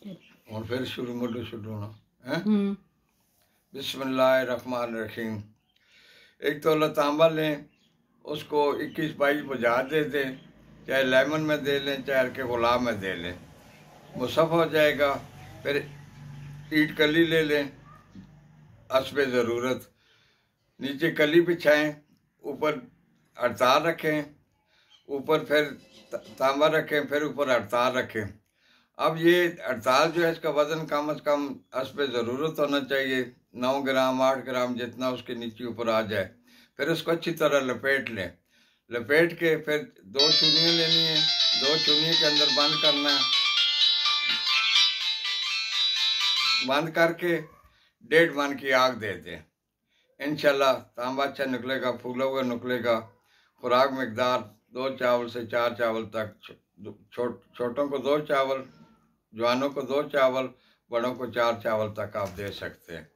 और फिर शुरू मुड्डू शुरू होना है। बिस्मिल्लाहिर्रहमानिर्रहीम। एक तो तांबा लें, उसको 21-22 बुझा दे दें, चाहे लेमन में दे लें चाहे के गुलाब में दे लें, मुसफ़ हो जाएगा। फिर ईट कली ले लें, हस्बे ज़रूरत, नीचे कली बिछाएं, ऊपर हड़ताल रखें, ऊपर फिर तांबा रखें, फिर ऊपर हड़ताल रखें। अब ये हड़ताल जो है इसका वज़न कम से कम हस्बे ज़रूरत होना चाहिए, 9 ग्राम 8 ग्राम जितना उसके नीचे ऊपर आ जाए। फिर उसको अच्छी तरह लपेट लें, लपेट के फिर 2 चुनियाँ लेनी है, 2 चुनियों के अंदर बंद करना है, बंद करके 1.5 मन की आग दे दें। इंशाल्लाह तांबा अच्छा निकलेगा, फूला हुआ निकलेगा। खुराक मकदार 2 चावल से 4 चावल तक, छोटों को 2 चावल, जवानों को 2 चावल, बड़ों को 4 चावल तक आप दे सकते हैं।